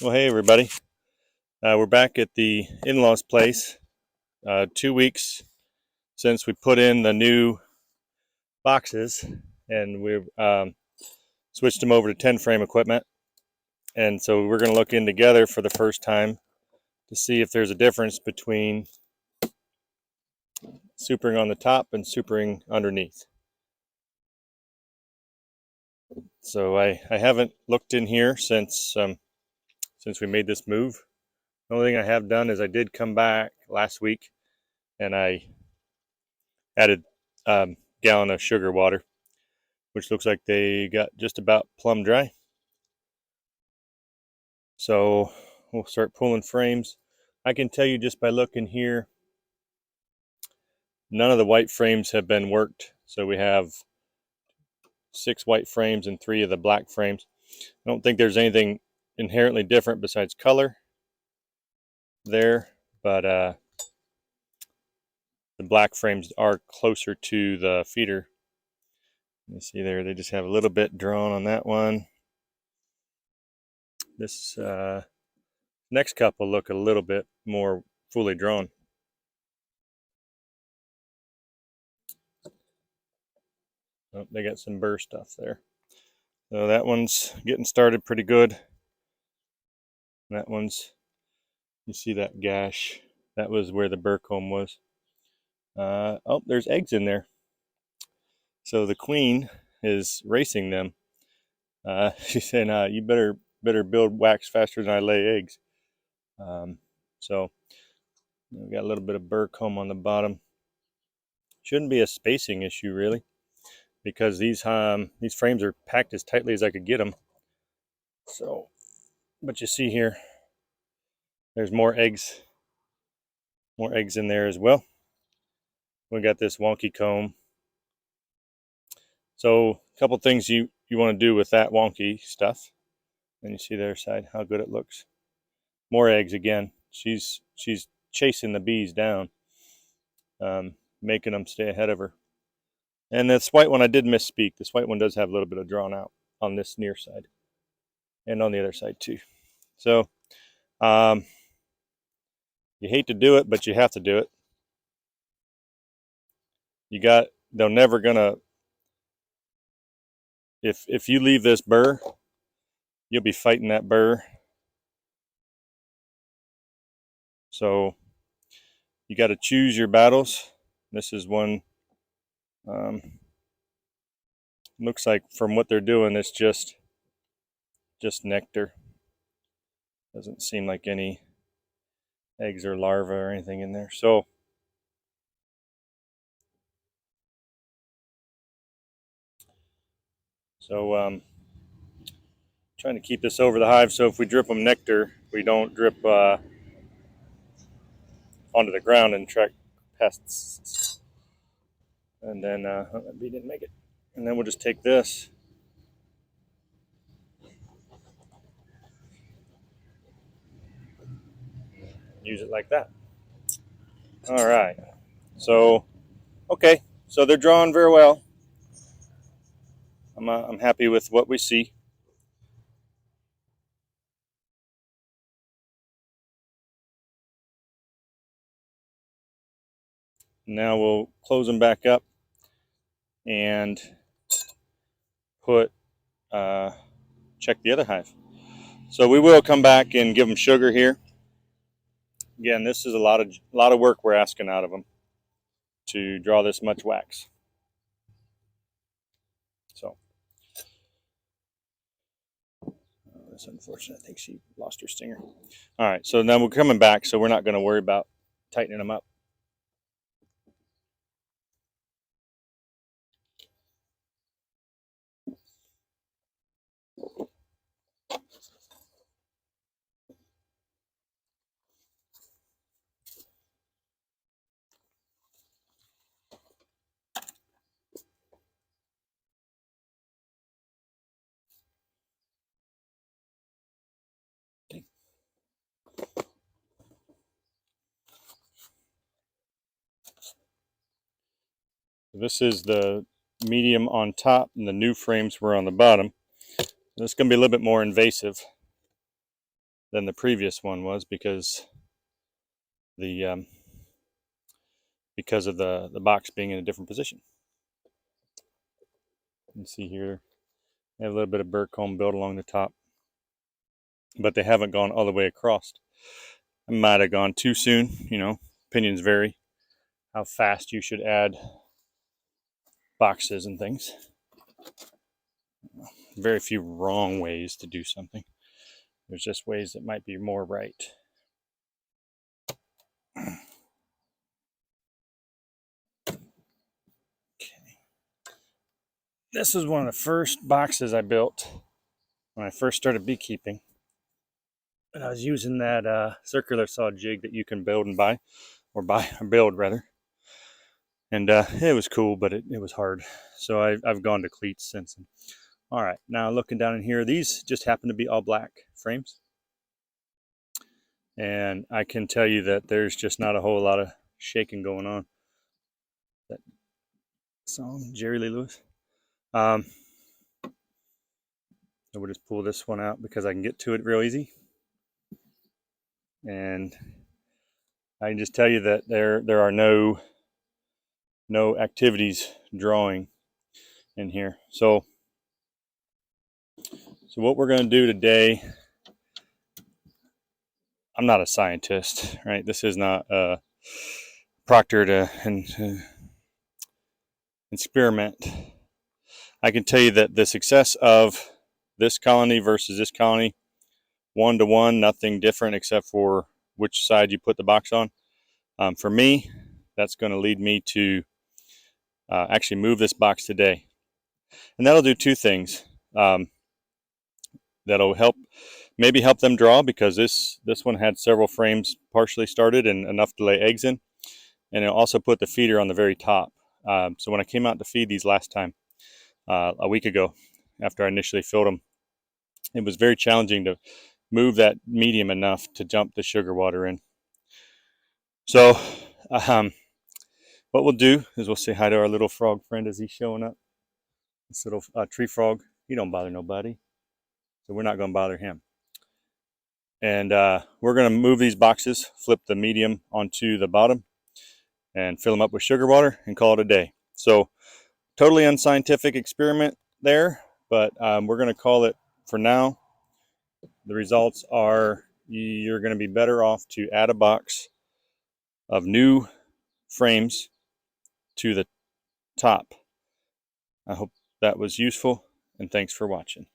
Well, hey everybody. We're back at the in-laws place. 2 weeks since we put in the new boxes, and we've switched them over to 10 frame equipment. And so we're going to look in together for the first time to see if there's a difference between supering on the top and supering underneath. So I haven't looked in here since we made this move. The only thing I have done is I did come back last week and I added a gallon of sugar water, which looks like they got just about plumb dry. So we'll start pulling frames. I can tell you just by looking here, none of the white frames have been worked. So we have 6 white frames and 3 of the black frames. I don't think there's anything inherently different besides color there, but the black frames are closer to the feeder. You see there, they just have a little bit drawn on that one. This next couple look a little bit more fully drawn. Oh, they got some burr stuff there. So that one's getting started pretty good. That one's, you see that gash? That was where the burr comb was. Oh, there's eggs in there. So the queen is racing them. She's saying, "You better build wax faster than I lay eggs." So we got a little bit of burr comb on the bottom. Shouldn't be a spacing issue really, because these frames are packed as tightly as I could get them. So, but you see here, there's more eggs in there as well. We got this wonky comb. So a couple things you want to do with that wonky stuff. And you see the other side, how good it looks. More eggs again. She's chasing the bees down, making them stay ahead of her. And this white one, I did misspeak. This white one does have a little bit of drawn out on this near side and on the other side too. So you hate to do it, but you have to do it. They're never gonna, if you leave this burr, you'll be fighting that burr. So you got to choose your battles. This is one. Looks like from what they're doing, it's just nectar. Doesn't seem like any eggs or larvae or anything in there. So trying to keep this over the hive, so if we drip them nectar, we don't drip onto the ground and attract pests. And then that bee didn't make it. And then we'll just take this. Use it like that. All right. So, okay. So they're drawn very well. I'm happy with what we see. Now we'll close them back up and check the other hive. So we will come back and give them sugar here. Again, this is a lot of work we're asking out of them to draw this much wax. So that's unfortunate. I think she lost her stinger. All right, so now we're coming back, so we're not going to worry about tightening them up. This is the medium on top, and the new frames were on the bottom. This is going to be a little bit more invasive than the previous one was because the because of the box being in a different position. You can see here, they have a little bit of burr comb built along the top, but they haven't gone all the way across. I might have gone too soon, you know, opinions vary how fast you should add boxes and things. Very few wrong ways to do something. There's just ways that might be more right. Okay. This was one of the first boxes I built when I first started beekeeping. And I was using that circular saw jig that you can build and buy, or build rather. And it was cool, but it was hard. So I've gone to cleats since. All right, now looking down in here, these just happen to be all black frames. And I can tell you that there's just not a whole lot of shaking going on. That song, Jerry Lee Lewis. So we'll just pull this one out because I can get to it real easy. And I can just tell you that there are no activities drawing in here. So what we're going to do today, I'm not a scientist, right? This is not proctored an experiment. I can tell you that the success of this colony versus this colony, 1-to-1, nothing different except for which side you put the box on. For me, that's going to lead me to actually move this box today. And that'll do two things. That'll maybe help them draw, because this one had several frames partially started and enough to lay eggs in. And it'll also put the feeder on the very top. So when I came out to feed these last time, a week ago, after I initially filled them, it was very challenging to move that medium enough to jump the sugar water in. So what we'll do is we'll say hi to our little frog friend as he's showing up. This little tree frog, he don't bother nobody, so we're not going to bother him. And we're going to move these boxes, flip the medium onto the bottom, and fill them up with sugar water and call it a day. So totally unscientific experiment there, but we're going to call it for now. The results are you're going to be better off to add a box of new frames to the top. I hope that was useful, and thanks for watching.